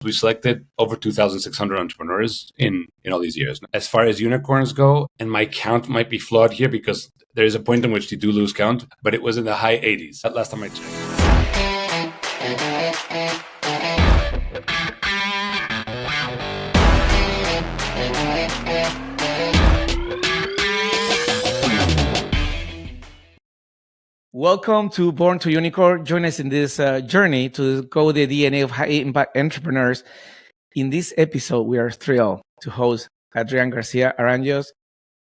We selected over 2,600 entrepreneurs in all these years. As far as unicorns go, and my count might be flawed here because there is a point in which you do lose count, but it was in the high 80s. That last time I checked. Welcome to Born to Unicorn. Join us in this journey to go the DNA of high-impact entrepreneurs. In this episode, we are thrilled to host Adrian Garcia-Aranyos,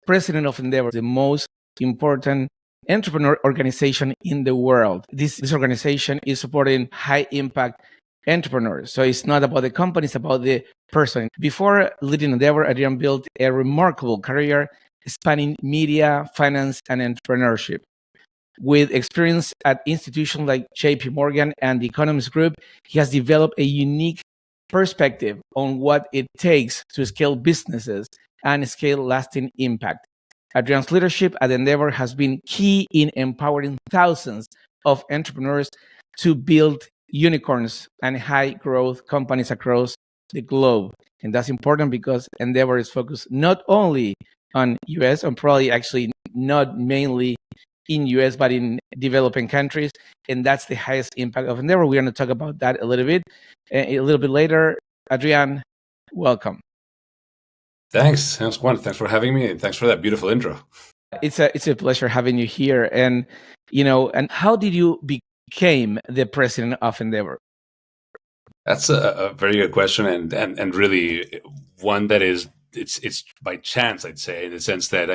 president of Endeavor, the most important entrepreneur organization in the world. This organization is supporting high-impact entrepreneurs. So it's not about the company, it's about the person. Before leading Endeavor, Adrian built a remarkable career spanning media, finance, and entrepreneurship. With experience at institutions like JP Morgan and the Economist Group, he has developed a unique perspective on what it takes to scale businesses and scale lasting impact. Adrian's leadership at Endeavor has been key in empowering thousands of entrepreneurs to build unicorns and high growth companies across the globe. And that's important because Endeavor is focused not only on US, and probably actually not mainly in US, but in developing countries. And that's the highest impact of Endeavor. We're going to talk about that a little bit later. Adrian, welcome. Thanks, Juan. Thanks for having me, and thanks for that beautiful intro. It's a pleasure having you here. And and how did you become the president of Endeavor? That's a very good question, and really one that is it's by chance, I'd say, in the sense that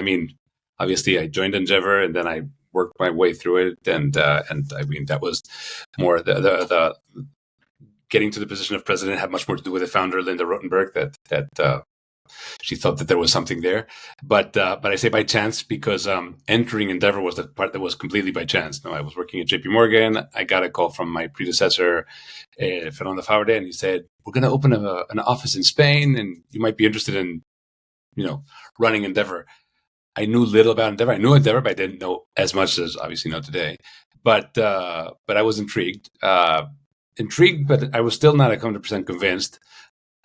obviously I joined Endeavor and then I worked my way through it, and that was more the getting to the position of president had much more to do with the founder, Linda Rotenberg, that she thought that there was something there. But I say by chance because entering Endeavor was the part that was completely by chance. I was working at JP Morgan. I got a call from my predecessor, Fernando Fabre, and he said, "We're going to open an office in Spain, and you might be interested in, running Endeavor." I knew little about Endeavor. I knew Endeavor, but I didn't know as much as obviously know today. But I was intrigued. But I was still not 100% convinced.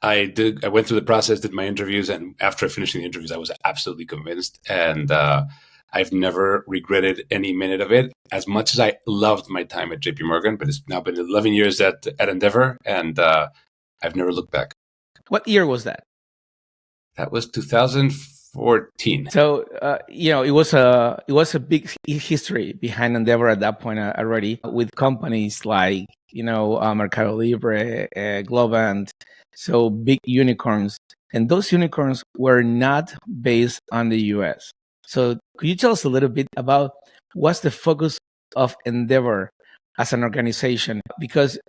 I went through the process, did my interviews, and after finishing the interviews, I was absolutely convinced. And I've never regretted any minute of it, as much as I loved my time at JP Morgan. But it's now been 11 years at Endeavor, and I've never looked back. What year was that? That was 2014. So it was a big history behind Endeavor at that point already, with companies like Mercado Libre, Globant, so big unicorns, and those unicorns were not based on the US. So could you tell us a little bit about what's the focus of Endeavor as an organization? Because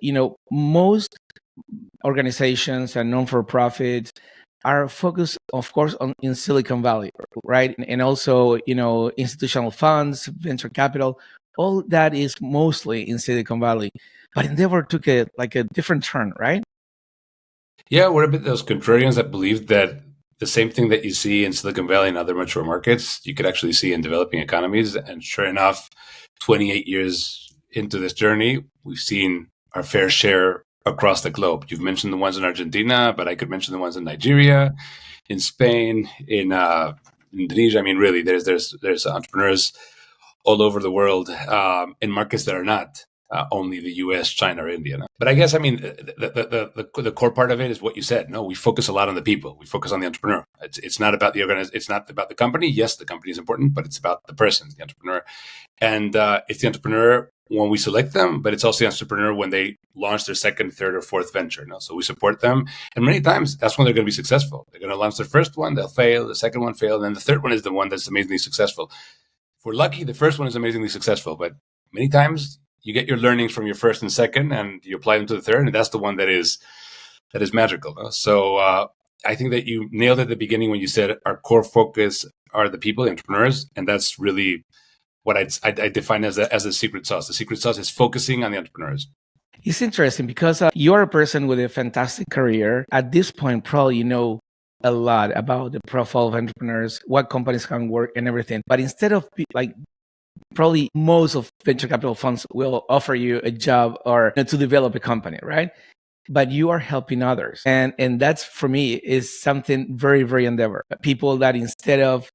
most organizations and non-for-profits are focused, of course, in Silicon Valley, right? And also, institutional funds, venture capital, all that is mostly in Silicon Valley. But Endeavor took a different turn, right? Yeah, we're a bit those contrarians that believe that the same thing that you see in Silicon Valley and other mature markets, you could actually see in developing economies. And sure enough, 28 years into this journey, we've seen our fair share across the globe. You've mentioned the ones in Argentina, but I could mention the ones in Nigeria, in Spain, in Indonesia. Really, there's entrepreneurs all over the world in markets that are not only the U.S., China, or India. But I guess the core part of it is what you said. No, we focus a lot on the people. We focus on the entrepreneur. It's not about It's not about the company. Yes, the company is important, but it's about the person, the entrepreneur, and it's the entrepreneur when we select them, but it's also the entrepreneur when they launch their second, third, or fourth venture. So we support them. And many times that's when they're going to be successful. They're going to launch their first one, they'll fail, the second one fail, and then the third one is the one that's amazingly successful. If we're lucky, the first one is amazingly successful, but many times you get your learnings from your first and second and you apply them to the third, and that's the one that is magical. So I think that you nailed it at the beginning when you said our core focus are the people, the entrepreneurs, and that's really what I define as a secret sauce. The secret sauce is focusing on the entrepreneurs. It's interesting because you're a person with a fantastic career. At this point, probably you know a lot about the profile of entrepreneurs, what companies can work and everything. But instead of probably most of venture capital funds will offer you a job or to develop a company, right? but you are helping others. And that's, for me, is something very, very endeavor. People that instead of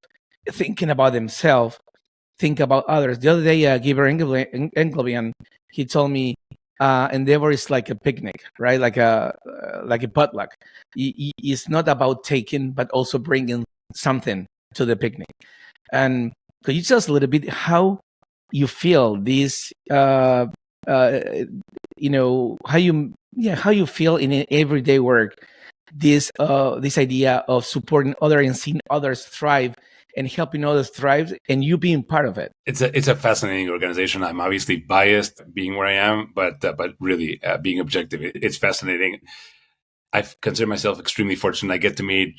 thinking about themselves, think about others. The other day, Giver Englebian, he told me, endeavor is like a picnic, right? Like a potluck. It's not about taking, but also bringing something to the picnic. And could you tell us a little bit how you feel this, how you feel in everyday work, this idea of supporting others and seeing others thrive and helping others thrive, and you being part of it? It's a fascinating organization. I'm obviously biased being where I am, but really being objective, it's fascinating. I consider myself extremely fortunate. I get to meet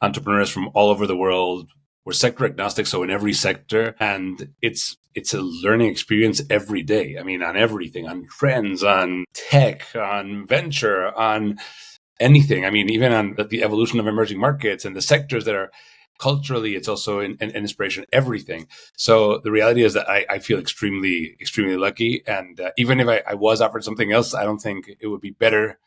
entrepreneurs from all over the world. We're sector agnostic, so in every sector, and it's a learning experience every day. I mean, on everything, on trends, on tech, on venture, on anything. I mean, even on the evolution of emerging markets and the sectors that are culturally, it's also an inspiration, everything. So the reality is that I feel extremely, extremely lucky. And even if I was offered something else, I don't think it would be better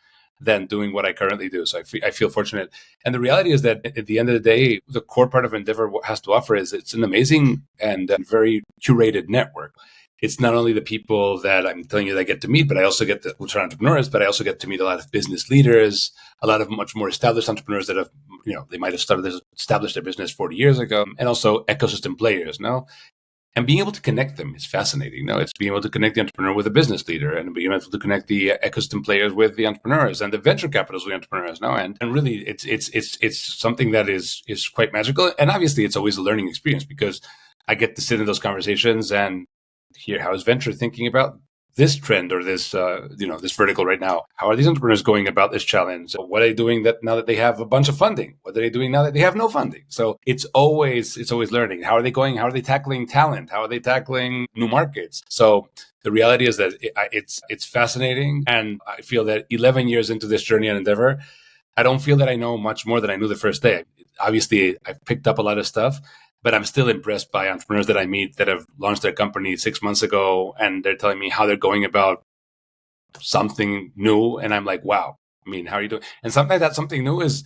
than doing what I currently do. So I feel fortunate. And the reality is that at the end of the day, the core part of Endeavor has to offer is it's an amazing and very curated network. It's not only the people that I'm telling you that I get to meet, but I also get to, which are entrepreneurs, but I also get to meet a lot of business leaders, a lot of much more established entrepreneurs that have, they might have established their business 40 years ago, and also ecosystem players, no? And being able to connect them is fascinating. No, it's being able to connect the entrepreneur with a business leader, and being able to connect the ecosystem players with the entrepreneurs, and the venture capitals with the entrepreneurs. No, and really, it's something that is quite magical. And obviously, it's always a learning experience because I get to sit in those conversations and hear how is venture thinking about this trend or this this vertical right now. How are these entrepreneurs going about this challenge? What are they doing that now that they have a bunch of funding? What are they doing now that they have no funding? So it's always learning. How are they going? How are they tackling talent? How are they tackling new markets? So the reality is that it's fascinating, and I feel that 11 years into this journey and endeavor, I don't feel that I know much more than I knew the first day. Obviously, I've picked up a lot of stuff, but I'm still impressed by entrepreneurs that I meet that have launched their company 6 months ago, and they're telling me how they're going about something new. And I'm like, wow, I mean, how are you doing? And sometimes that something new is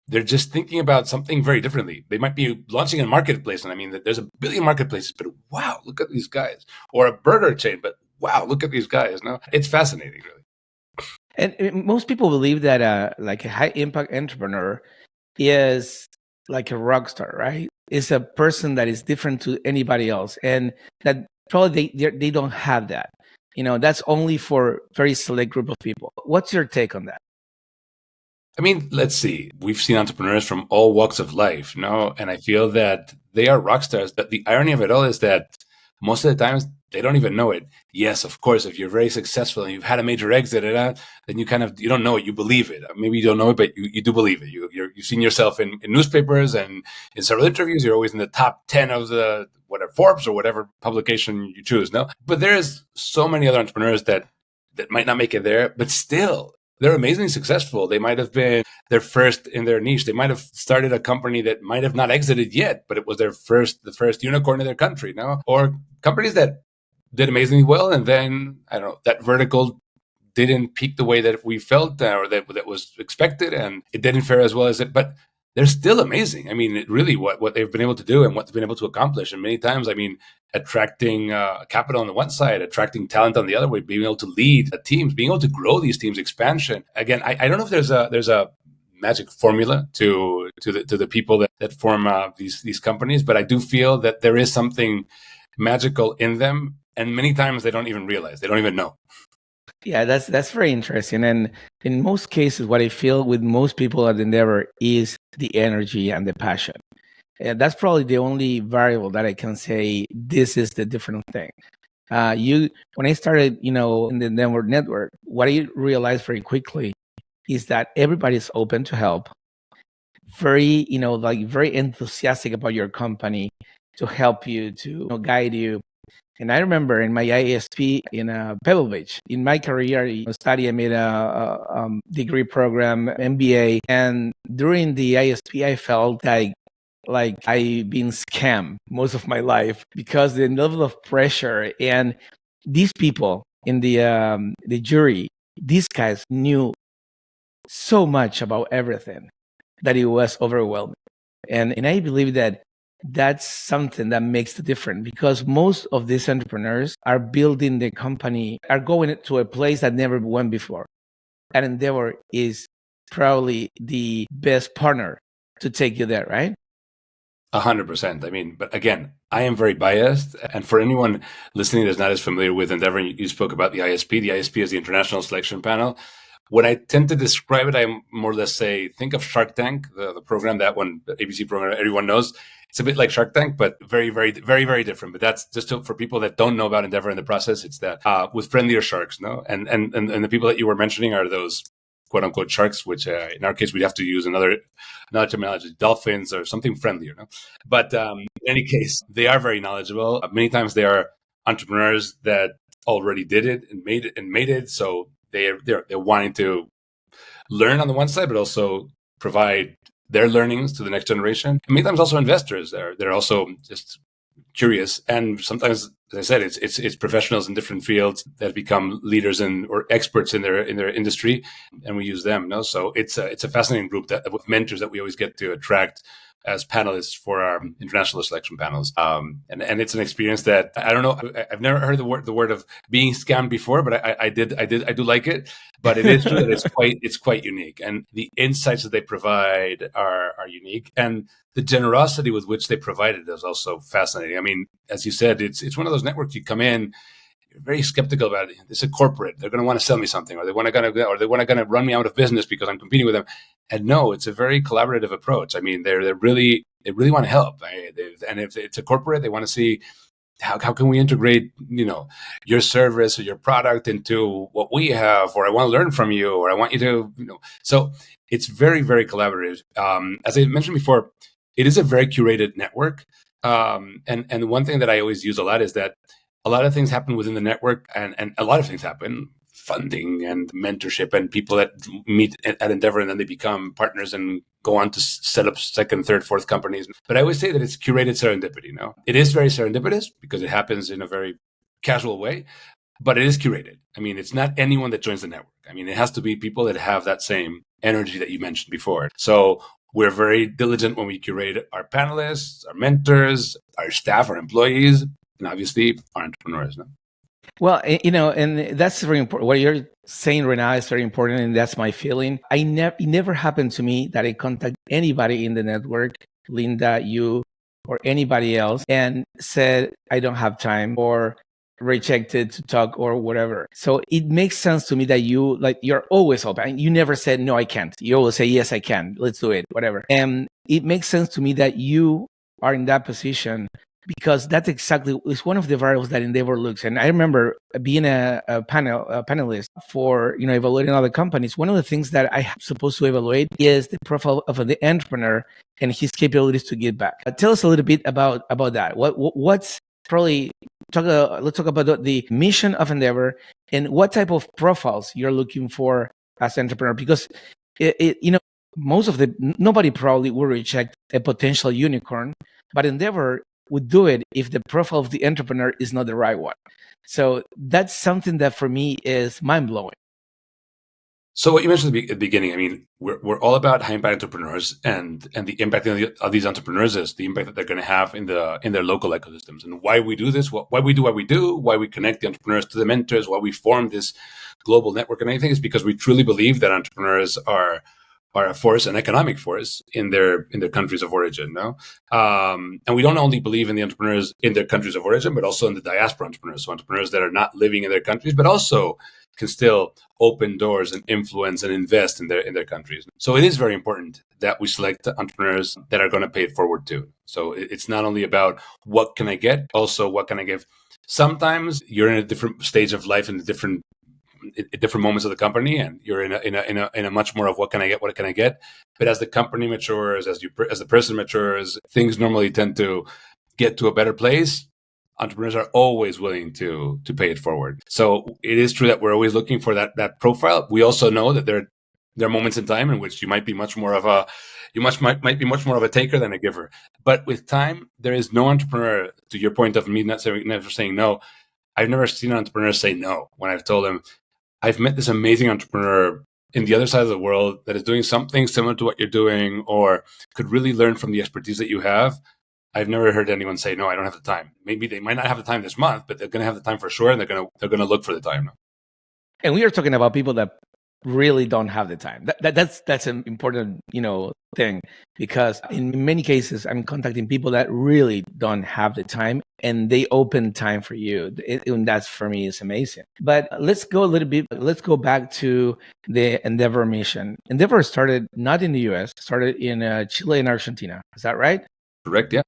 they're just thinking about something very differently. They might be launching a marketplace, and I mean, there's a billion marketplaces, but wow, look at these guys. Or a burger chain, but wow, look at these guys. No, it's fascinating, really. And most people believe that like a high impact entrepreneur is like a rock star, right? Is a person that is different to anybody else, and that probably they don't have that. That's only for very select group of people. What's your take on that? I mean, let's see. We've seen entrepreneurs from all walks of life, no? And I feel that they are rock stars. But the irony of it all is that most of the times they don't even know it. Yes, of course, if you're very successful and you've had a major exit, then you don't know it. You believe it. Maybe you don't know it, but you do believe it. You've seen yourself in newspapers and in several interviews. You're always in the top 10 of the whatever Forbes or whatever publication you choose. No, but there's so many other entrepreneurs that might not make it there, but still they're amazingly successful. They might have been their first in their niche. They might have started a company that might have not exited yet, but it was the first unicorn in their country, no? Or companies that did amazingly well, and then I don't know, that vertical didn't peak the way that we felt or that was expected, and it didn't fare as well as it. But they're still amazing. I mean, really, what they've been able to do and what they've been able to accomplish, and many times, I mean, attracting capital on the one side, attracting talent on the other way, being able to lead teams, being able to grow these teams, expansion. Again, I don't know if there's a magic formula to the people that form these companies, but I do feel that there is something magical in them, and many times they don't even realize, they don't even know. Yeah, that's very interesting. And in most cases, what I feel with most people at Endeavor is the energy and the passion. And that's probably the only variable that I can say this is the different thing. When I started, in the Endeavor network, what I realized very quickly is that everybody's open to help. Very, very enthusiastic about your company, to help you, to guide you. And I remember in my ISP in Pebble Beach, in my career, I made a degree program, MBA. And during the ISP, I felt like I've been scammed most of my life because the level of pressure and these people in the jury, these guys knew so much about everything that it was overwhelming. And I believe that that's something that makes the difference, because most of these entrepreneurs are building the company, are going to a place that never went before. And Endeavor is probably the best partner to take you there, right? 100%. I mean, but again, I am very biased. And for anyone listening that's not as familiar with Endeavor, you spoke about the ISP. The ISP is the International Selection Panel. When I tend to describe it, I more or less say, think of Shark Tank, the program, that one, the ABC program everyone knows. It's a bit like Shark Tank, but very, very, very, very different. But that's just for people that don't know about Endeavor in the process. It's that with friendlier sharks, no? And the people that you were mentioning are those quote unquote sharks, which in our case, we'd have to use another terminology, dolphins or something friendlier. No? But in any case, they are very knowledgeable. Many times they are entrepreneurs that already did it and made it. So they're wanting to learn on the one side, but also provide their learnings to the next generation. And many times also investors. They're also just curious, and sometimes, as I said, it's professionals in different fields that become leaders or experts in their industry, and we use them. No, so it's a fascinating group with mentors that we always get to attract as panelists for our international selection panels. And it's an experience that I don't know. I've never heard the word of being scammed before, but I do like it. But it is true that it's quite unique, and the insights that they provide are unique, and the generosity with which they provide it is also fascinating. I mean, as you said, it's one of those networks you come in, you're very skeptical about it. It's a corporate; they're going to want to sell me something, or they want to run me out of business because I'm competing with them. And no, it's a very collaborative approach. I mean, they really want to help, and if it's a corporate, they want to see how can we integrate, your service or your product into what we have, or I want to learn from you, or I want you to, So it's very, very collaborative. As I mentioned before, it is a very curated network. And one thing that I always use a lot is that a lot of things happen within the network, and a lot of things happen. Funding and mentorship, and people that meet at Endeavor and then they become partners and go on to set up second, third, fourth companies. But I always say that it's curated serendipity. No, it is very serendipitous because it happens in a very casual way, but it is curated. I mean, it's not anyone that joins the network. I mean, it has to be people that have that same energy that you mentioned before. So we're very diligent when we curate our panelists, our mentors, our staff, our employees, and obviously our entrepreneurs. No? Well, and that's very important. What you're saying right now is very important, and that's my feeling. It never happened to me that I contact anybody in the network, Linda, you, or anybody else, and said I don't have time or rejected to talk or whatever. So it makes sense to me that you're always open. You never said no, I can't. You always say yes, I can. Let's do it, whatever. And it makes sense to me that you are in that position, because that's exactly is one of the variables that Endeavor looks. And I remember being a panelist for evaluating other companies. One of the things that I'm supposed to evaluate is the profile of the entrepreneur and his capabilities to give back. Tell us a little bit about that. What's probably let's talk about the mission of Endeavor and what type of profiles you're looking for as an entrepreneur, because nobody probably will reject a potential unicorn, but Endeavor would do it if the profile of the entrepreneur is not the right one. So that's something that for me is mind-blowing. So what you mentioned at the beginning, I mean, we're all about high impact entrepreneurs, and the impact of these entrepreneurs is the impact that they're going to have in their local ecosystems. And why we do this, why we do what we do, why we connect the entrepreneurs to the mentors, why we form this global network and anything, is because we truly believe that entrepreneurs are a force, an economic force in their countries of origin. No, and we don't only believe in the entrepreneurs in their countries of origin, but also in the diaspora entrepreneurs, so entrepreneurs that are not living in their countries, but also can still open doors and influence and invest in their countries. So it is very important that we select entrepreneurs that are going to pay it forward too. So it's not only about what can I get, also what can I give. Sometimes you're in a different stage of life, in different moments of the company, and you're in a much more of what can I get. But as the company matures, as the person matures, things normally tend to get to a better place. Entrepreneurs are always willing to pay it forward. So it is true that we're always looking for that profile. We also know that there are moments in time in which you might be much more of a taker than a giver. But with time, there is no entrepreneur, to your point of me never saying no. I've never seen an entrepreneur say no when I've told them, I've met this amazing entrepreneur in the other side of the world that is doing something similar to what you're doing or could really learn from the expertise that you have, I've never heard anyone say, no, I don't have the time. Maybe they might not have the time this month, but they're going to have the time for sure, and they're going to look for the time. And we are talking about people that really don't have the time. That's an important, thing, because in many cases I'm contacting people that really don't have the time, and they open time for you. And that's, for me, is amazing. But let's go back to the Endeavor mission. Endeavor started not in the US, started in Chile and Argentina. Is that right? Correct, yeah.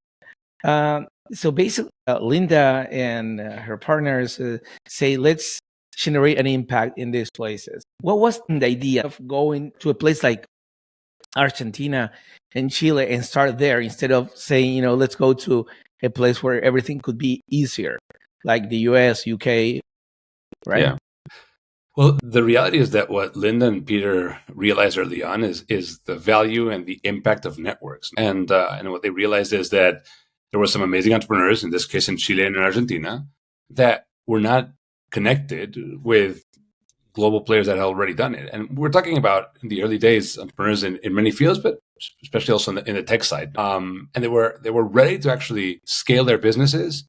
So basically, Linda and her partners say, let's generate an impact in these places. What was the idea of going to a place like Argentina and Chile and start there, instead of saying, let's go to a place where everything could be easier, like the US, UK, right? Yeah. Well, the reality is that what Linda and Peter realized early on is the value and the impact of networks. And what they realized is that there were some amazing entrepreneurs, in this case in Chile and in Argentina, that were not connected with global players that had already done it. And we're talking about, in the early days, entrepreneurs in many fields, but especially also in the tech side. And they were ready to actually scale their businesses,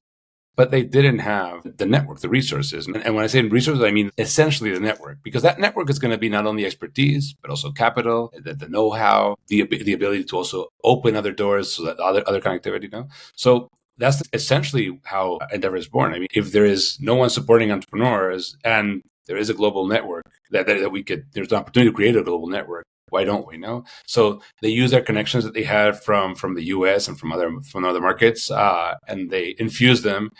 but they didn't have the network, the resources. And when I say resources, I mean essentially the network, because that network is going to be not only expertise, but also capital, the know-how, the ability to also open other doors, so that other connectivity. So that's essentially how Endeavor is born. I mean, if there is no one supporting entrepreneurs and there is a global network that there's an opportunity to create a global network, why don't we know? So they use their connections that they had from the US and from other markets, and they infuse them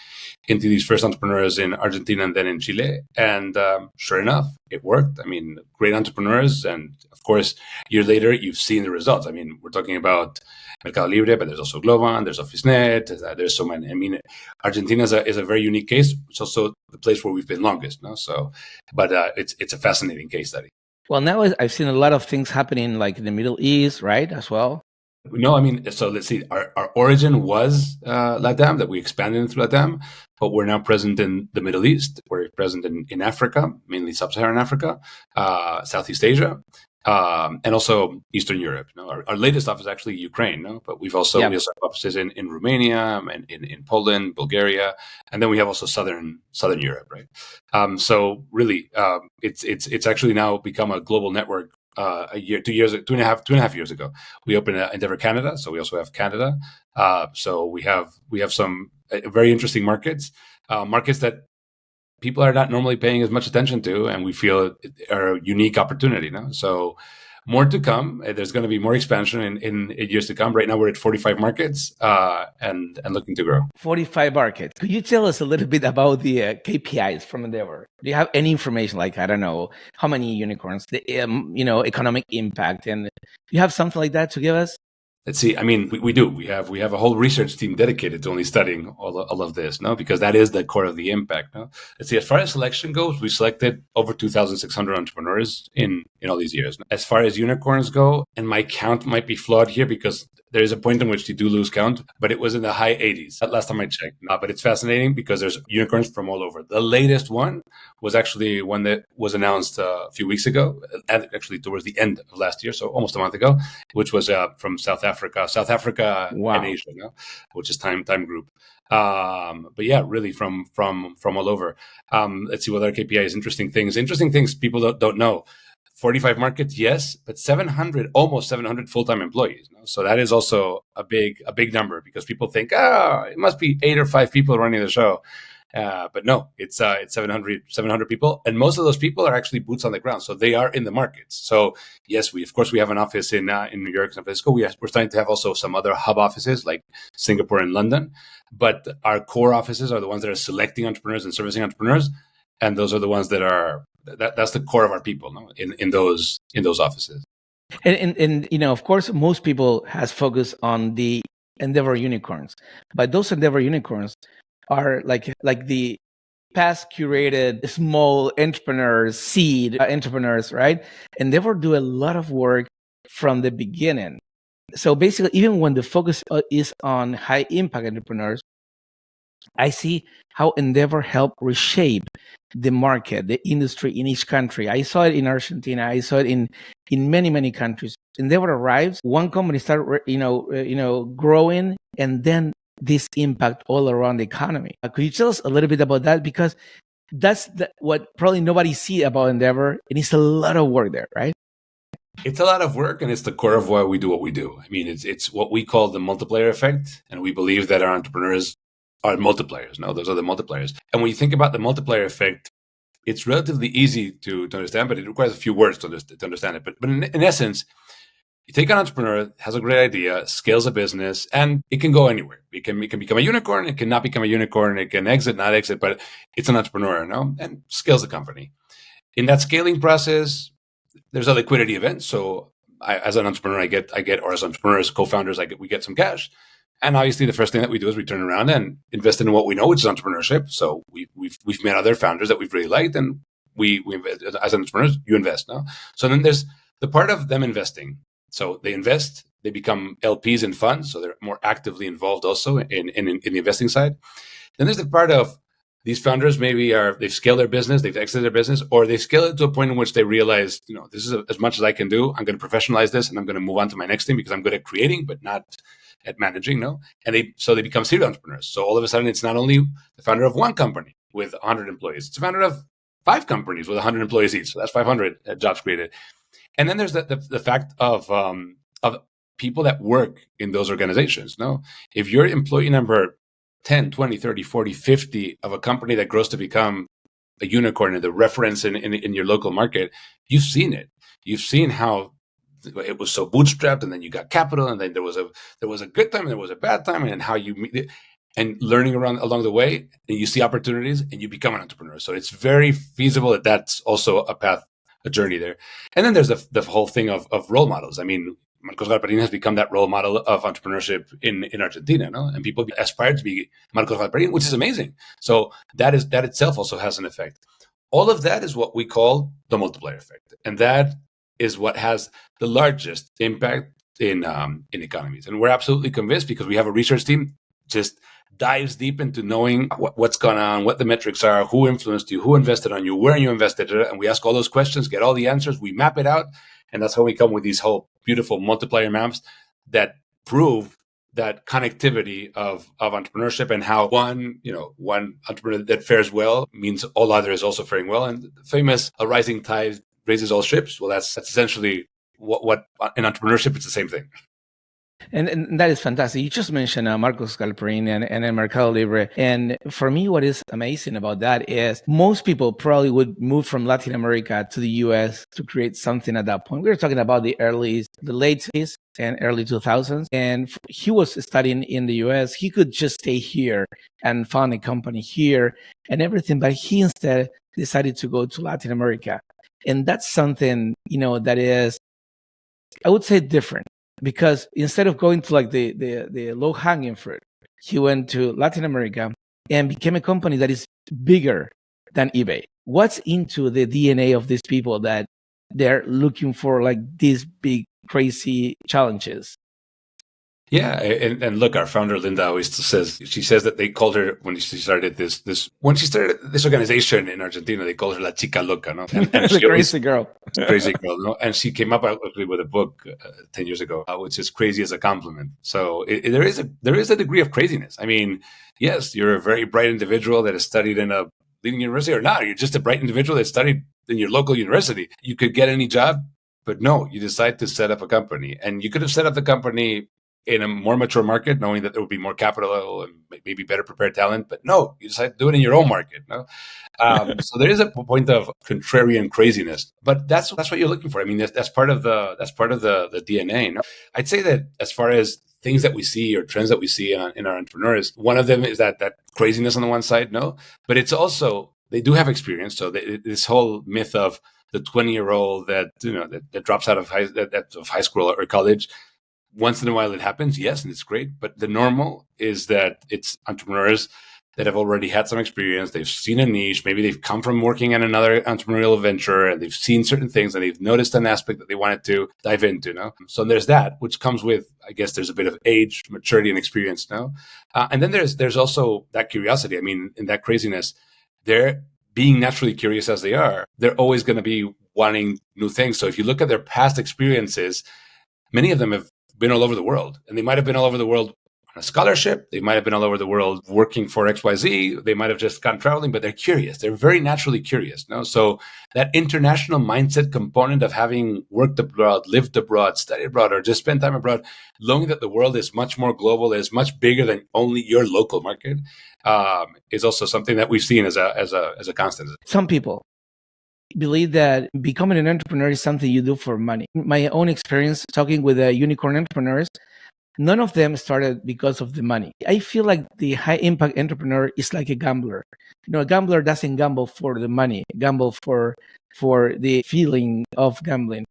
into these first entrepreneurs in Argentina and then in Chile. And sure enough, it worked. I mean, great entrepreneurs. And of course, a year later, you've seen the results. I mean, we're talking about Mercado Libre, but there's also Globan, there's OfficeNet, there's so many. I mean, Argentina is a very unique case. It's also the place where we've been longest. So, but it's a fascinating case study. Well, now I've seen a lot of things happening, like in the Middle East, right, as well. No, I mean, so let's see. Our origin was LATAM, that we expanded into LATAM, but we're now present in the Middle East. We're present in Africa, mainly sub-Saharan Africa, Southeast Asia, and also Eastern Europe. Our latest office is actually Ukraine, but we also have offices in Romania and in Poland, Bulgaria, and then we have also Southern Europe, right? So really, it's actually now become a global network. 2.5 years ago, we opened Endeavor Canada, so we also have Canada. So we have some very interesting markets that people are not normally paying as much attention to, and we feel are a unique opportunity. So more to come. There's going to be more expansion in years to come. Right now, we're at 45 markets and looking to grow. 45 markets. Could you tell us a little bit about the KPIs from Endeavor? Do you have any information, like, I don't know, how many unicorns, the economic impact, and do you have something like that to give us? Let's see. I mean, we do. We have a whole research team dedicated to only studying all of this, because that is the core of the impact. Let's see. As far as selection goes, we selected over 2,600 entrepreneurs in all these years. As far as unicorns go, and my count might be flawed here because there is a point in which you do lose count, but it was in the high 80s. Last time I checked. But it's fascinating because there's unicorns from all over. The latest one was actually one that was announced a few weeks ago, actually towards the end of last year, so almost a month ago, which was from South Africa, Wow. and Asia, which is Time Group. But yeah, really from all over. Let's see what other KPIs, interesting things people don't know. 45 markets, yes, but almost 700 full-time employees. So that is also a big number, because people think, it must be 8 or 5 people running the show. But no, it's 700 people, and most of those people are actually boots on the ground. So they are in the markets. So yes, we have an office in New York, San Francisco. We're starting to have also some other hub offices like Singapore and London. But our core offices are the ones that are selecting entrepreneurs and servicing entrepreneurs, and those are the ones that are that's the core of our people, in those offices. And of course, most people has focused on the Endeavor unicorns, but those Endeavor unicorns are like the past curated small entrepreneurs, seed entrepreneurs, right? Endeavor do a lot of work from the beginning. So basically, even when the focus is on high impact entrepreneurs, I see how Endeavor helped reshape the market, the industry in each country. I saw it in Argentina. I saw it in many countries. Endeavor arrives, one company started, growing, and then this impact all around the economy. Could you tell us a little bit about that? Because that's what probably nobody see about Endeavor, and it's a lot of work there, right? It's a lot of work, and it's the core of why we do what we do. I mean, it's what we call the multiplier effect, and we believe that our entrepreneurs are multipliers. No, those are the multipliers. And when you think about the multiplier effect, it's relatively easy to understand, but it requires a few words to understand it. But in essence, you take an entrepreneur, has a great idea, scales a business, and it can go anywhere. It can become a unicorn, it cannot become a unicorn, it can exit, not exit, but it's an entrepreneur, no? And scales the company. In that scaling process, there's a liquidity event. So as an entrepreneur, or as entrepreneurs, co-founders, we get some cash. And obviously, the first thing that we do is we turn around and invest in what we know, which is entrepreneurship. So we've met other founders that we've really liked, and we as entrepreneurs, you invest. No, so then there's the part of them investing. So they invest, they become LPs in funds, so they're more actively involved also in the investing side. Then there's the part of these founders they've scaled their business, they've exited their business, or they've scaled it to a point in which they realize, this is as much as I can do. I'm going to professionalize this, and I'm going to move on to my next thing because I'm good at creating, but not at managing. No, and they become serial entrepreneurs. So all of a sudden, it's not only the founder of one company with 100 employees; it's the founder of 5 companies with 100 employees each. So that's 500 jobs created. And then there's the fact of people that work in those organizations. No, if you're employee number 10, 20, 30, 40, 50 of a company that grows to become a unicorn and the reference in your local market, you've seen it. You've seen how it was so bootstrapped, and then you got capital, and then there was a good time and there was a bad time, and how you meet it, and learning along the way, and you see opportunities and you become an entrepreneur. So it's very feasible that that's also a path, a journey there. And then there's the whole thing of role models. I mean, Marcos Galperin has become that role model of entrepreneurship in Argentina, no? And people aspire to be Marcos Galperin, which is amazing. So that itself also has an effect. All of that is what we call the multiplier effect, and that is what has the largest impact in economies. And we're absolutely convinced, because we have a research team just dives deep into knowing what's gone on, what the metrics are, who influenced you, who invested on you, where you invested, and we ask all those questions, get all the answers, we map it out, and that's how we come with these whole beautiful multiplier maps that prove that connectivity of entrepreneurship, and how one entrepreneur that fares well means all others also faring well. And the famous "a rising tide raises all ships." Well, that's essentially what in entrepreneurship, it's the same thing. And that is fantastic. You just mentioned Marcos Galperin and Mercado Libre. And for me, what is amazing about that is most people probably would move from Latin America to the US to create something at that point. We were talking about the late 80s and early 2000s. And he was studying in the US. He could just stay here and found a company here and everything. But he instead decided to go to Latin America. And that's something, that is, I would say, different. Because instead of going to like the low-hanging fruit, he went to Latin America and became a company that is bigger than eBay. What's into the DNA of these people that they're looking for like these big, crazy challenges? Yeah, and look, our founder Linda always says that they called her when she started this organization in Argentina. They called her La Chica Loca, no? And the crazy girl, no? And she came up actually with a book 10 years ago, which is crazy as a compliment. So there is a degree of craziness. I mean, yes, you're a very bright individual that has studied in a leading university, or not. You're just a bright individual that studied in your local university. You could get any job, but no, you decide to set up a company, and you could have set up the company in a more mature market, knowing that there would be more capital and maybe better prepared talent. But no, you decide to do it in your own market. No, so there is a point of contrarian craziness, but that's what you're looking for. I mean, that's part of the DNA. No? I'd say that as far as things that we see or trends that we see in our entrepreneurs, one of them is that craziness on the one side. No, but it's also they do have experience. So this whole myth of the 20-year-old that drops out of high school or college. Once in a while it happens, yes, and it's great. But the normal is that it's entrepreneurs that have already had some experience. They've seen a niche. Maybe they've come from working in another entrepreneurial venture and they've seen certain things and they've noticed an aspect that they wanted to dive into. No? So there's that, which comes with, I guess, there's a bit of age, maturity, and experience. No? And then there's also that curiosity. I mean, in that craziness, they're being naturally curious as they are. They're always going to be wanting new things. So if you look at their past experiences, many of them have been all over the world, and they might have been all over the world on a scholarship. They might have been all over the world working for XYZ. They might have just gone traveling, but they're curious. They're very naturally curious. No? So that international mindset component of having worked abroad, lived abroad, studied abroad, or just spent time abroad, knowing that the world is much more global, is much bigger than only your local market, is also something that we've seen as a constant. Some people believe that becoming an entrepreneur is something you do for money. My own experience talking with unicorn entrepreneurs, none of them started because of the money. I feel like the high impact entrepreneur is like a gambler. A gambler doesn't gamble for the money, gamble for the feeling of gambling.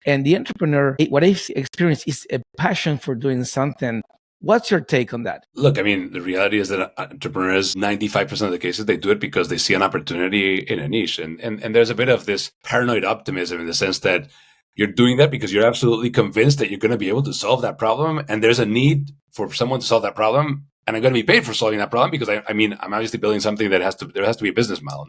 And the entrepreneur, what I've experienced is a passion for doing something. What's your take on that? Look, I mean, the reality is that entrepreneurs, 95% of the cases, they do it because they see an opportunity in a niche. And there's a bit of this paranoid optimism in the sense that you're doing that because you're absolutely convinced that you're going to be able to solve that problem. And there's a need for someone to solve that problem. And I'm going to be paid for solving that problem because I'm obviously building something that there has to be a business model.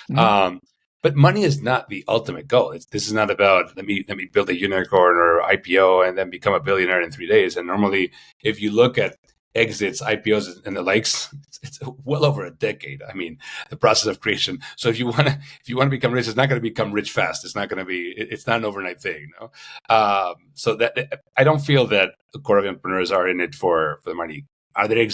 Mm-hmm. But money is not the ultimate goal. This is not about let me build a unicorn or IPO and then become a billionaire in 3 days. And normally, if you look at exits, IPOs, and the likes, it's well over a decade. I mean, the process of creation. So if you want to become rich, it's not going to become rich fast. It's not an overnight thing. No? So that I don't feel that the core of entrepreneurs are in it for the money. Are there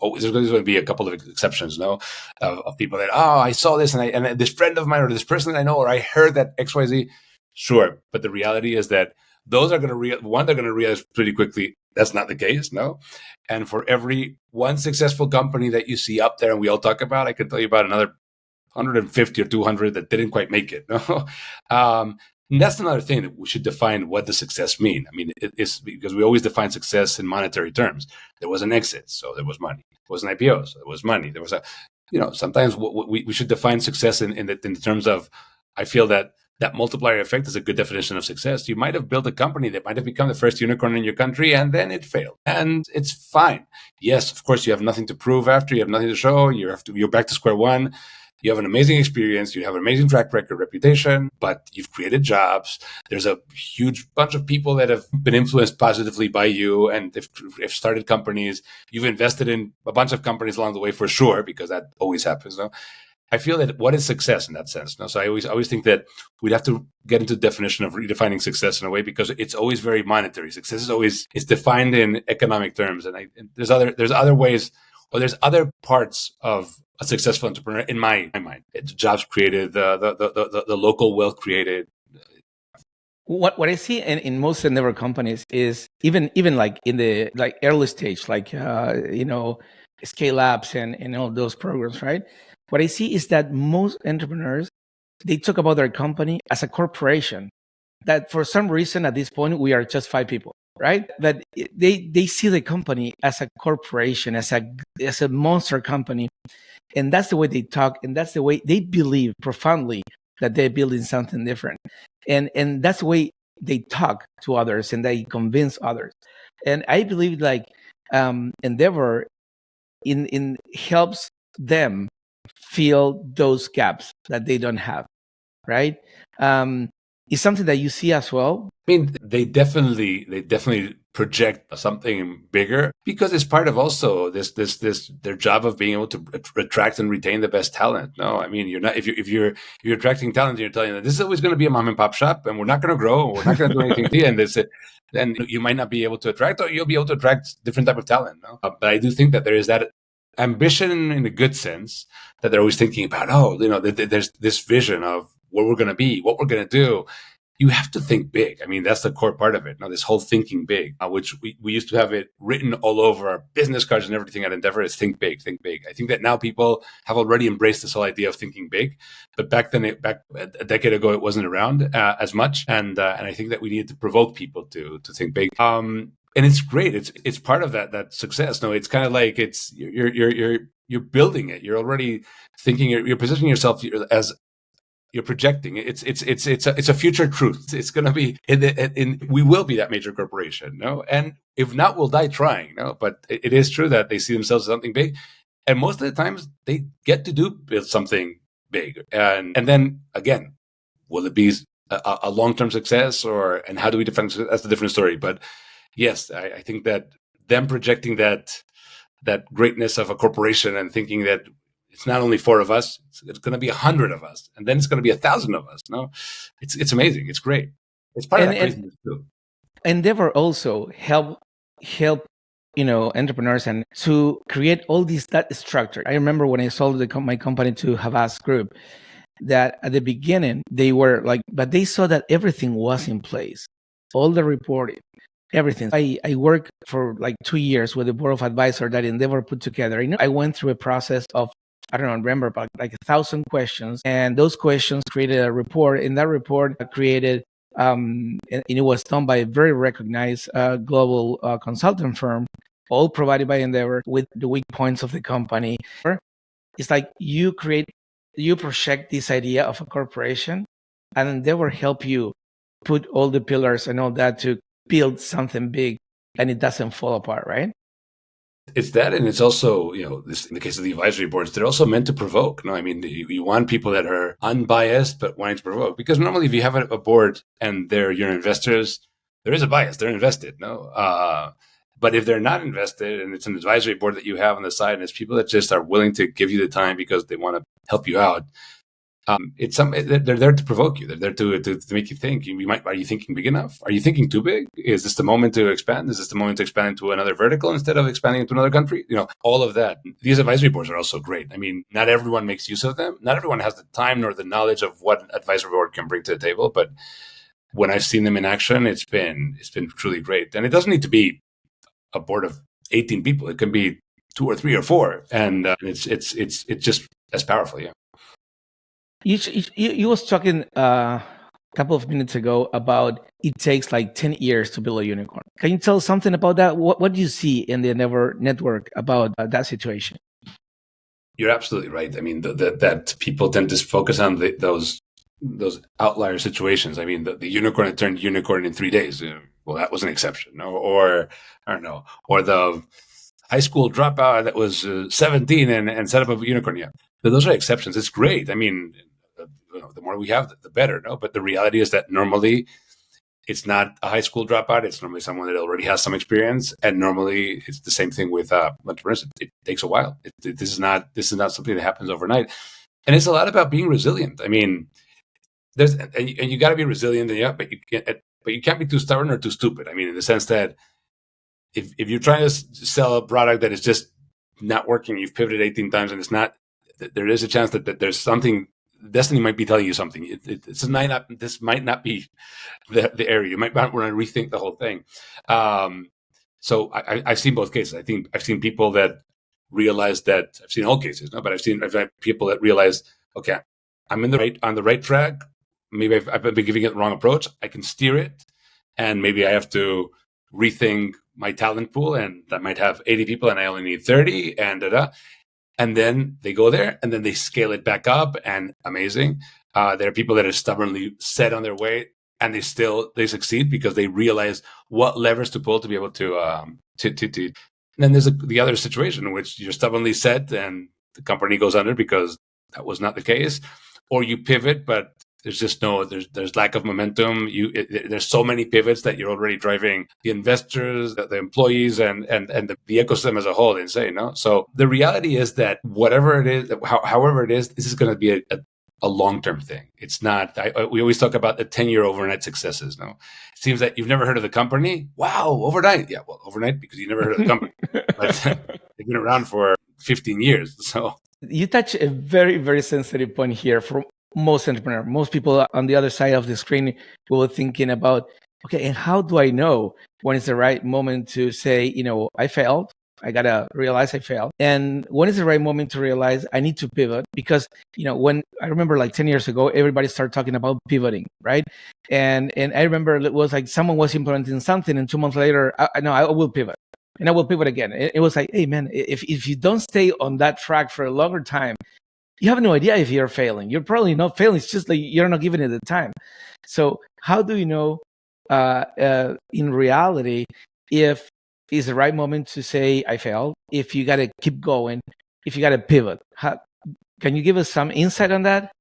there's going to be a couple of exceptions, no, of people that, I saw this and this friend of mine or this person that I know, or I heard that XYZ. Sure. But the reality is that those are going to they're going to realize pretty quickly that's not the case, no? And for every one successful company that you see up there and we all talk about, I can tell you about another 150 or 200 that didn't quite make it, no? And that's another thing that we should define what does success mean. I mean, it's because we always define success in monetary terms. There was an exit, so there was money. There was an IPO, so there was money. There was sometimes we should define success in terms of, I feel that multiplier effect is a good definition of success. You might have built a company that might have become the first unicorn in your country and then it failed. And it's fine. Yes, of course, you have nothing to prove after. You have nothing to show. You're back to square one. You have an amazing experience. You have an amazing track record, reputation, but you've created jobs. There's a huge bunch of people that have been influenced positively by you and have started companies. You've invested in a bunch of companies along the way for sure, because that always happens. No? I feel that what is success in that sense? No? So I always think that we'd have to get into the definition of redefining success in a way, because it's always very monetary. Success is defined in economic terms, and there's other ways, or there's other parts of a successful entrepreneur in my mind. It's jobs created, the local wealth created. What I see in most endeavor companies is even like in the early stage, scale ups and all those programs, right? What I see is that most entrepreneurs, they talk about their company as a corporation. That for some reason at this point we are just 5 people, right? That they see the company as a corporation, as a monster company. And that's the way they talk, and that's the way they believe profoundly that they're building something different. And that's the way they talk to others and they convince others. And I believe Endeavor in helps them fill those gaps that they don't have, right? Is something that you see as well? I mean, they definitely project something bigger, because it's part of also this their job of being able to attract and retain the best talent. No, I mean, you're not if you're attracting talent and you're telling them this is always going to be a mom and pop shop and we're not going to grow, we're not going to do anything, and then you might not be able to attract, or you'll be able to attract different type of talent. No? But I do think that there is that ambition in a good sense, that they're always thinking about, there's this vision of where we're going to be, what we're going to do. You have to think big. I mean, that's the core part of it. Now, this whole thinking big, which we used to have it written all over our business cards and everything at Endeavor, is think big, think big. I think that now people have already embraced this whole idea of thinking big. But back a decade ago, it wasn't around as much. And I think that we needed to provoke people to think big. and it's great. It's part of that success. No, it's kind of like you're building it. You're already thinking. You're positioning yourself as you're projecting. It's a future truth. It's going to be we will be that major corporation. No, and if not, we'll die trying. No, but it is true that they see themselves as something big, and most of the times they get to build something big, and then again, will it be a long-term success, and how do we define it? That's a different story. But yes, I think that them projecting that greatness of a corporation and thinking that it's not only 4 of us, it's going to be 100 of us, and then it's going to be 1,000 of us. No, it's amazing. It's great. It's part of that craziness too. Endeavor also help entrepreneurs and to create all that structure. I remember when I sold my company to Havas Group, that at the beginning they were like, but they saw that everything was in place, all the reporting, everything. I worked for like 2 years with the board of advisors that Endeavor put together. I went through a process of, I don't remember, but like 1,000 questions, and those questions created a report. In that report, created and it was done by a very recognized global consultant firm, all provided by Endeavor with the weak points of the company. It's like you project this idea of a corporation, and Endeavor help you put all the pillars and all that to build something big, and it doesn't fall apart, right? It's that, and it's also, this, in the case of the advisory boards, they're also meant to provoke. No, I mean, you want people that are unbiased but wanting to provoke. Because normally, if you have a board and they're your investors, there is a bias. They're invested. No, but if they're not invested, and it's an advisory board that you have on the side, and it's people that just are willing to give you the time because they want to help you out. They're there to provoke you. They're there to make you think. Are you thinking big enough? Are you thinking too big? Is this the moment to expand? Is this the moment to expand into another vertical instead of expanding into another country? All of that. These advisory boards are also great. I mean, not everyone makes use of them. Not everyone has the time nor the knowledge of what an advisory board can bring to the table. But when I've seen them in action, it's been truly great. And it doesn't need to be a board of 18 people. It can be 2 or 3 or 4, and it's just as powerful. Yeah. You was talking a couple of minutes ago about it takes like 10 years to build a unicorn. Can you tell something about that? What do you see in the Endeavor network about that situation? You're absolutely right. I mean, that people tend to focus on those outlier situations. I mean, the unicorn that turned unicorn in 3 days. Well, that was an exception. Or I don't know. Or the high school dropout that was 17 and set up a unicorn. Yeah, but those are exceptions. It's great. I mean, the more we have, the better. No, but the reality is that normally it's not a high school dropout. It's normally someone that already has some experience, and normally it's the same thing with entrepreneurs. It takes a while. This is not something that happens overnight, and it's a lot about being resilient. I mean, and you got to be resilient, but you can't be too stubborn or too stupid. I mean, in the sense that if you're trying to sell a product that is just not working, you've pivoted 18 times and it's not, there is a chance that there's something. Destiny might be telling you something. This might not be the area. You might want to rethink the whole thing. So I've seen both cases. I think I've seen people that realize that. I've seen all cases, but I've had people that realize, okay, I'm on the right track. Maybe I've been giving it the wrong approach. I can steer it, and maybe I have to rethink my talent pool, and that might have 80 people, and I only need 30, and then they go there, and then they scale it back up, and amazing. There are people that are stubbornly set on their way, and they succeed because they realize what levers to pull to be able to. And then there's the other situation in which you're stubbornly set, and the company goes under because that was not the case, or you pivot, but there's just there's lack of momentum. There's so many pivots that you're already driving the investors, the employees, and the ecosystem as a whole insane. No, so the reality is that whatever it is, however it is, this is going to be a long-term thing. It's not. We always talk about the 10-year overnight successes. No, it seems that you've never heard of the company. Wow, overnight. Yeah, well, overnight because you never heard of the company, but they've been around for 15 years. So you touch a very, very sensitive point here for most entrepreneurs. Most people on the other side of the screen will be thinking about, okay, and how do I know when it's the right moment to say, I failed, I got to realize I failed. And when is the right moment to realize I need to pivot? Because, when I remember like 10 years ago, everybody started talking about pivoting, right? And I remember it was like someone was implementing something, and 2 months later, I will pivot. And I will pivot again. It was like, hey, man, if you don't stay on that track for a longer time, you have no idea if you're failing. You're probably not failing. It's just like you're not giving it the time. So how do you know in reality if it's the right moment to say I failed, if you got to keep going, if you got to pivot? Can you give us some insight on that?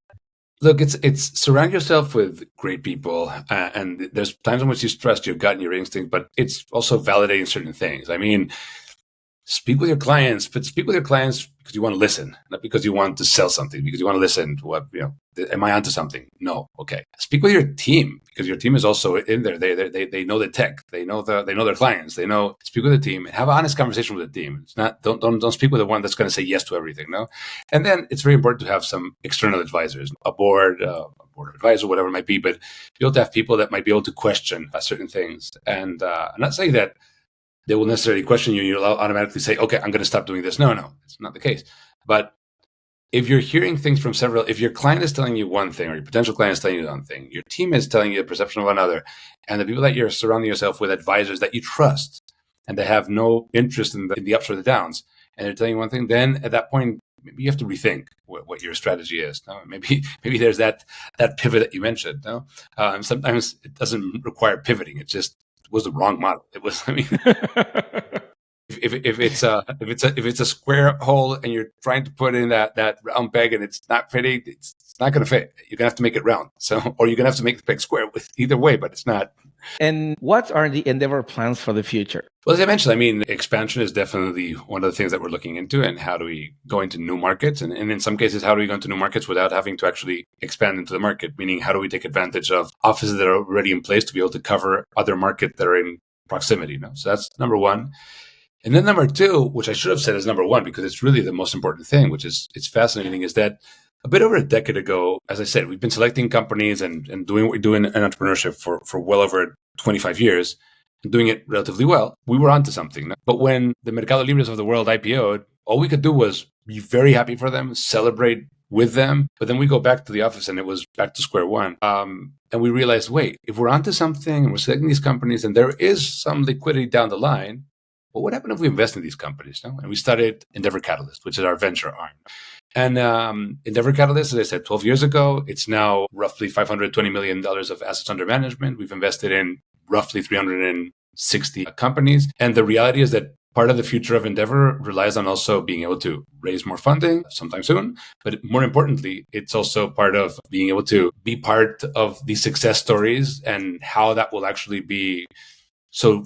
Look, it's surround yourself with great people, and there's times in which you trust your gut and your instinct, but it's also validating certain things. I mean, speak with your clients, but speak with your clients because you want to listen, not because you want to sell something, because you want to listen to what, am I onto something? No. Okay. Speak with your team because your team is also in there. They know the tech, they know their clients, speak with the team and have an honest conversation with the team. It's not, don't speak with the one that's going to say yes to everything. No. And then it's very important to have some external advisors, a board of advisor, whatever it might be, but be able to have people that might be able to question certain things. And I'm not saying that they will necessarily question you and you'll automatically say, okay, I'm going to stop doing this. No, it's not the case. But if you're hearing things from if your client is telling you one thing or your potential client is telling you one thing, your team is telling you the perception of another, and the people that you're surrounding yourself with, advisors that you trust and they have no interest in the ups or the downs, and they're telling you one thing, then at that point, maybe you have to rethink what your strategy is. No? Maybe there's that pivot that you mentioned. No, sometimes it doesn't require pivoting. It was the wrong model. It was, if it's a square hole and you're trying to put in that round peg and it's not fitting, it's not going to fit. You're going to have to make it round. So, or you're going to have to make the peg square with either way, but it's not. And what are the Endeavor plans for the future? Well, as I mentioned, expansion is definitely one of the things that we're looking into, and how do we go into new markets? And in some cases, how do we go into new markets without having to actually expand into the market? Meaning, how do we take advantage of offices that are already in place to be able to cover other markets that are in proximity? So that's number one. And then number two, which I should have said is number one, because it's really the most important thing, which is it's fascinating, is that a bit over a decade ago, as I said, we've been selecting companies and doing what we do in entrepreneurship for well over 25 years, and doing it relatively well. We were onto something. But when the Mercado Libres of the world IPO'd, all we could do was be very happy for them, celebrate with them. But then we go back to the office and it was back to square one. And we realized, wait, if we're onto something and we're selecting these companies and there is some liquidity down the line, well, what happened if we invest in these companies? No? And we started Endeavor Catalyst, which is our venture arm. And Endeavor Catalyst, as I said, 12 years ago, it's now roughly $520 million of assets under management. We've invested in roughly 360 companies. And the reality is that part of the future of Endeavor relies on also being able to raise more funding sometime soon. But more importantly, it's also part of being able to be part of these success stories and how that will actually be so,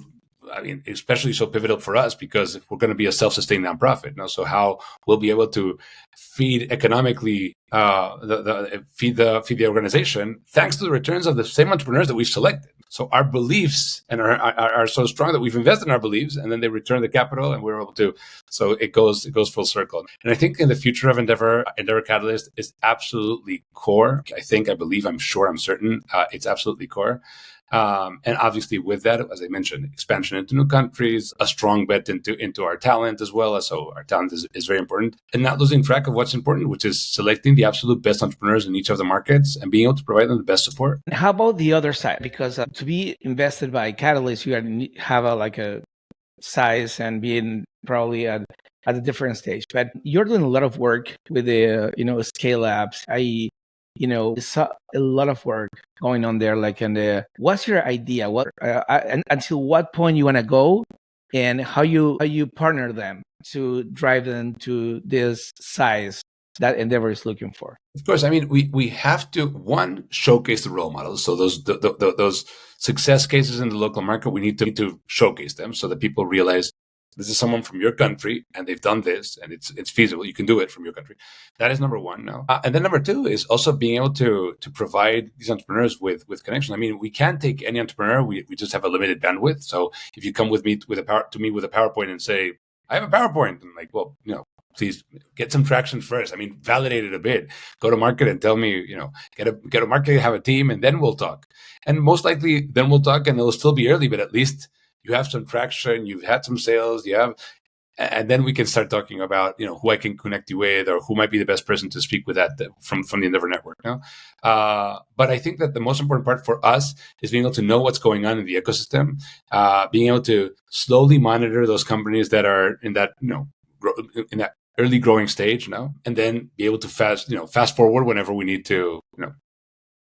especially so pivotal for us, because if we're going to be a self-sustained nonprofit, so how we'll be able to feed economically, feed the organization, thanks to the returns of the same entrepreneurs that we've selected. So our beliefs and are so strong that we've invested in our beliefs, and then they return the capital, and we're able to. So it goes full circle. And I think in the future of Endeavor Catalyst is absolutely core. I believe, I'm sure, I'm certain, it's absolutely core. And obviously with that, as I mentioned, expansion into new countries, a strong bet into our talent as well. So our talent is very important, and not losing track of what's important, which is selecting the absolute best entrepreneurs in each of the markets and being able to provide them the best support. How about the other side? Because to be invested by Catalyst, you have a size and being probably at a different stage, but you're doing a lot of work with the, scale apps. There's a lot of work going on there. What's your idea? Until what point you want to go, and how you partner them to drive them to this size that Endeavor is looking for? Of course, we have to showcase the role models. So those success cases in the local market, we need to showcase them so that people realize this is someone from your country and they've done this and it's feasible. You can do it from your country. That is number one now. And then number two is also being able to provide these entrepreneurs with connection. We can't take any entrepreneur. We just have a limited bandwidth. So if you come with me with a PowerPoint and say, I have a PowerPoint, I'm like, well, please get some traction first. Validate it a bit. Go to market and tell me, get a market, have a team, and then we'll talk. And most likely then we'll talk and it'll still be early, but at least you have some traction, you've had some sales, And then we can start talking about, who I can connect you with, or who might be the best person to speak with from the Endeavor network. But I think that the most important part for us is being able to know what's going on in the ecosystem, being able to slowly monitor those companies that are in that, in that early growing stage, and then be able to fast forward whenever we need to,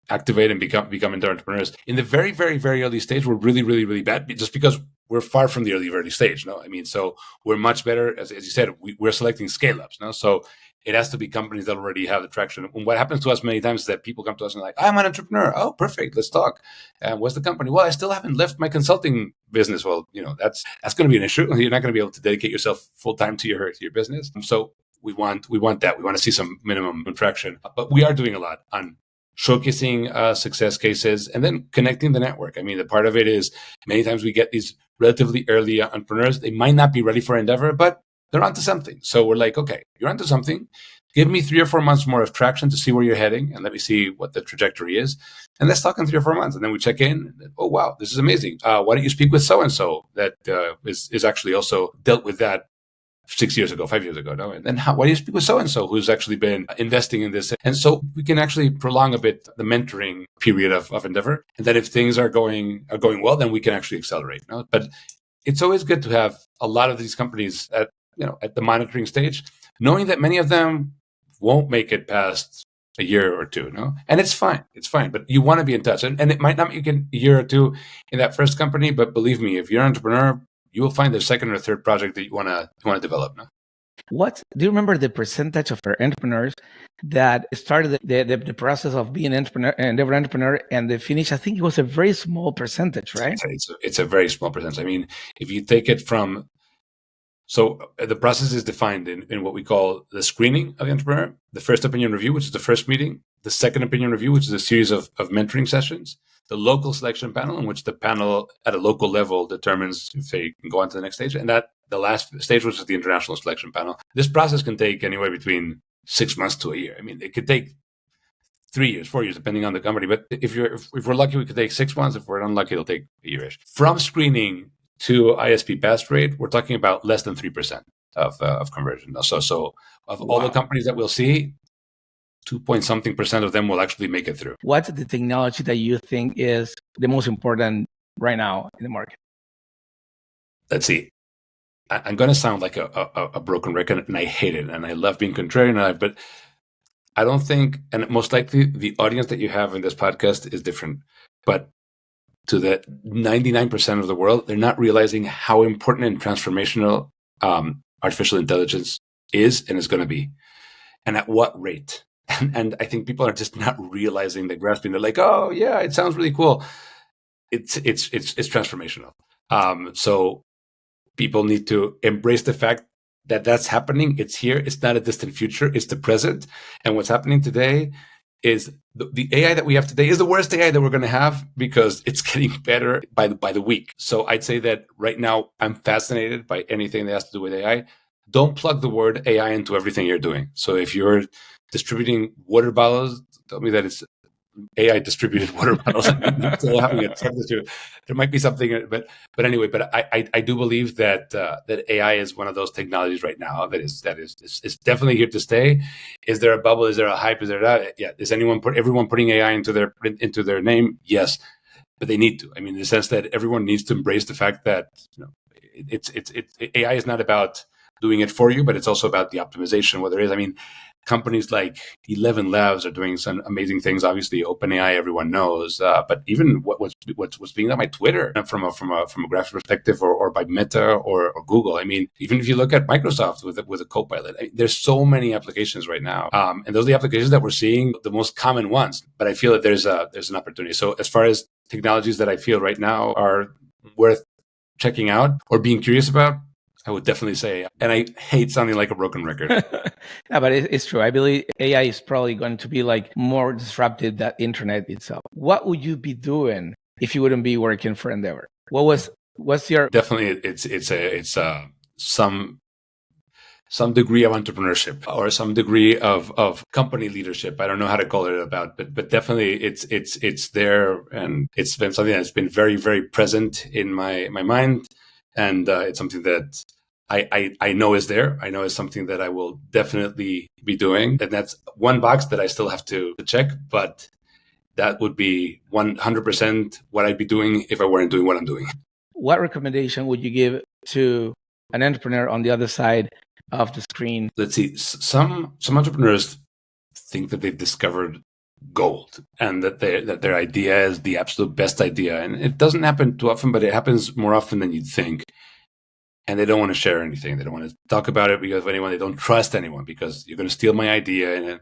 activate and become entrepreneurs. In the very, very, very early stage, we're really, really, really bad, just because we're far from the early stage. So we're much better, as you said, we're selecting scale ups. So it has to be companies that already have the traction. And what happens to us many times is that people come to us and like, I'm an entrepreneur. Oh, perfect. Let's talk. What's the company? Well, I still haven't left my consulting business. Well, that's going to be an issue. You're not going to be able to dedicate yourself full time to your business. So we want that. We want to see some minimum traction, but we are doing a lot on showcasing success cases and then connecting the network. I mean, the part of it is many times we get these relatively early entrepreneurs. They might not be ready for Endeavor, but they're onto something. So we're like, okay, you're onto something. Give me 3 or 4 months more of traction to see where you're heading, and let me see what the trajectory is. And let's talk in 3 or 4 months. And then we check in. And, oh, wow, this is amazing. Why don't you speak with so-and-so that is actually also dealt with that 6 years ago, 5 years ago, no? And then why do you speak with so-and-so who's actually been investing in this? And so we can actually prolong a bit the mentoring period of Endeavor. And then if things are going well, then we can actually accelerate. No? But it's always good to have a lot of these companies at the monitoring stage, knowing that many of them won't make it past a year or two, no? And it's fine. But you want to be in touch. And it might not make it a year or two in that first company, but believe me, if you're an entrepreneur, you will find the second or third project that you want to develop. No? Do you remember the percentage of entrepreneurs that started the process of being an Endeavor entrepreneur and they finished? I think it was a very small percentage, right? It's a very small percentage. I mean, if you take it from, so the process is defined in what we call the screening of the entrepreneur, the first opinion review, which is the first meeting, the second opinion review, which is a series of mentoring sessions, the local selection panel, in which the panel at a local level determines if they can go on to the next stage, and that the last stage, which is the international selection panel. This process can take anywhere between 6 months to a year. I mean, it could take 3 years, 4 years, depending on the company. But if we're lucky, we could take 6 months. If we're unlucky, it'll take a yearish. From screening to ISP pass rate, we're talking about less than 3% of conversion. So of all the companies that we'll see, 2-point-something% of them will actually make it through. What's the technology that you think is the most important right now in the market? Let's see. I'm going to sound like a broken record, and I hate it, and I love being contrarian, but I don't think, and most likely the audience that you have in this podcast is different, but to the 99% of the world, they're not realizing how important and transformational artificial intelligence is and is going to be, and at what rate. And I think people are just not realizing the grasping. They're like, oh yeah, it sounds really cool. It's transformational. So people need to embrace the fact that that's happening. It's here. It's not a distant future. It's the present. And what's happening today is the AI that we have today is the worst AI that we're going to have, because it's getting better by the week. So I'd say that right now I'm fascinated by anything that has to do with AI. Don't plug the word AI into everything you're doing. So if you're distributing water bottles, tell me that it's AI distributed water bottles. Still having a there might be something, but anyway. But I do believe that that AI is one of those technologies right now that is definitely here to stay. Is there a bubble? Is there a hype? Is there that? Yeah. Is everyone putting AI into their name? Yes, but they need to. I mean, in the sense that everyone needs to embrace the fact that AI is not about doing it for you, but it's also about the optimization. Whether it is, I mean, companies like 11 Labs are doing some amazing things. Obviously, OpenAI, everyone knows, but even what's being done by Twitter from a graphic perspective, or by Meta or Google. I mean, even if you look at Microsoft with a Copilot, there's so many applications right now, and those are the applications that we're seeing, the most common ones. But I feel that there's an opportunity. So as far as technologies that I feel right now are worth checking out or being curious about, I would definitely say, and I hate sounding like a broken record. Yeah, but it's true. I believe AI is probably going to be like more disruptive than internet itself. What would you be doing if you wouldn't be working for Endeavor? What's your definitely? It's some degree of entrepreneurship or some degree of company leadership. I don't know how to call it about, but definitely it's there, and it's been something that's been very, very present in my mind, and it's something that I know is there. I know is something that I will definitely be doing. And that's one box that I still have to check, but that would be 100% what I'd be doing if I weren't doing what I'm doing. What recommendation would you give to an entrepreneur on the other side of the screen? Let's see. Some entrepreneurs think that they've discovered gold and that their idea is the absolute best idea. And it doesn't happen too often, but it happens more often than you'd think. And they don't want to share anything. They don't want to talk about it because of anyone. They don't trust anyone because you're going to steal my idea.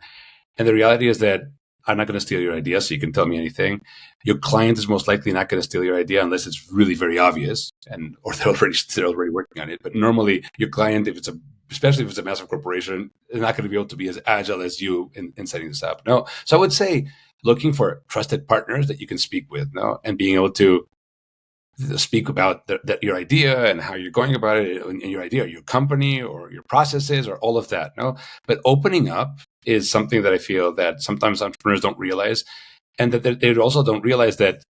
And the reality is that I'm not going to steal your idea, so you can tell me anything. Your client is most likely not going to steal your idea unless it's really very obvious, or they're already working on it. But normally, your client, especially if it's a massive corporation, is not going to be able to be as agile as you in setting this up. No, so I would say looking for trusted partners that you can speak with, and being able to speak about your idea and how you're going about it, and your idea, your company, or your processes, or all of that. But opening up is something that I feel that sometimes entrepreneurs don't realize, and that they also don't realize that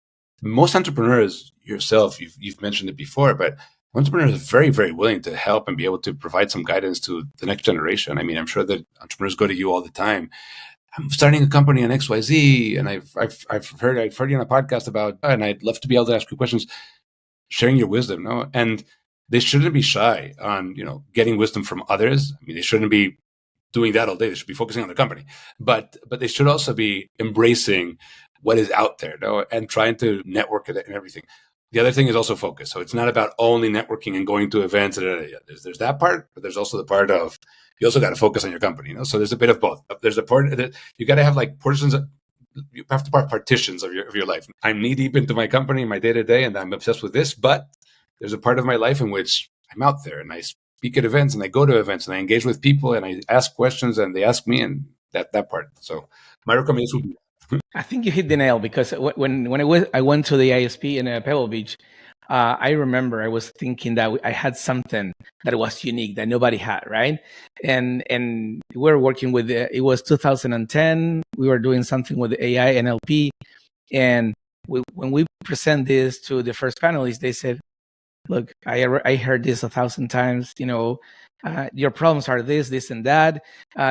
most entrepreneurs, yourself, you've mentioned it before, but entrepreneurs are very, very willing to help and be able to provide some guidance to the next generation. I mean, I'm sure that entrepreneurs go to you all the time. I'm starting a company on XYZ, and I've heard you on a podcast about, and I'd love to be able to ask you questions, sharing your wisdom, and they shouldn't be shy on getting wisdom from others. I mean, they shouldn't be doing that all day. They should be focusing on their company, but they should also be embracing what is out there, and trying to network it and everything. The other thing is also focus. So it's not about only networking and going to events. There's that part, but there's also the part of you also got to focus on your company. So there's a bit of both. There's a part that you got to have like portions. You have to part partitions of your life. I'm knee deep into my company, my day to day, and I'm obsessed with this. But there's a part of my life in which I'm out there and I speak at events and I go to events and I engage with people and I ask questions and they ask me, and that part. So my recommendation would be. I think you hit the nail, because when I went to the ISP in Pebble Beach, I remember I was thinking that I had something that was unique that nobody had, right? And we were working with it was 2010. We were doing something with AI NLP, and when we present this to the first panelists, they said, "Look, I heard this 1,000 times. Your problems are this, and that.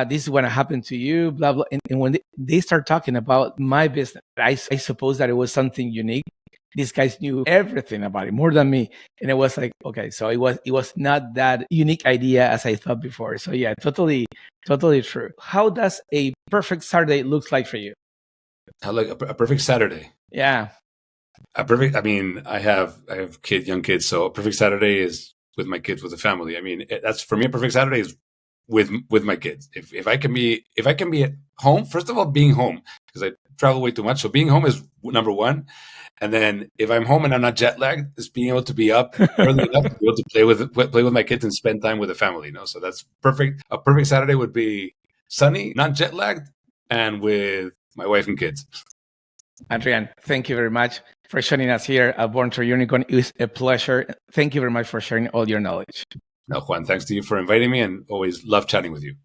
This is going to happen to you, blah, blah." And when they start talking about my business, I suppose that it was something unique. These guys knew everything about it, more than me. And it was like, okay, so it was not that unique idea as I thought before. So yeah, totally true. How does a perfect Saturday look like for you? How like a perfect Saturday? Yeah. A perfect. I mean, I have young kids, so a perfect Saturday is with my kids, with the family. I mean, that's for me. A perfect Saturday is with my kids. If I can be at home, first of all, being home, because I travel way too much, so being home is number one. And then if I'm home and I'm not jet lagged, is being able to be up early enough to be able to play with my kids and spend time with the family. So that's perfect. A perfect Saturday would be sunny, not jet lagged, and with my wife and kids. Adrian, thank you very much for joining us here at Born to Unicorn. It was a pleasure. Thank you very much for sharing all your knowledge. No, Juan, thanks to you for inviting me, and always love chatting with you.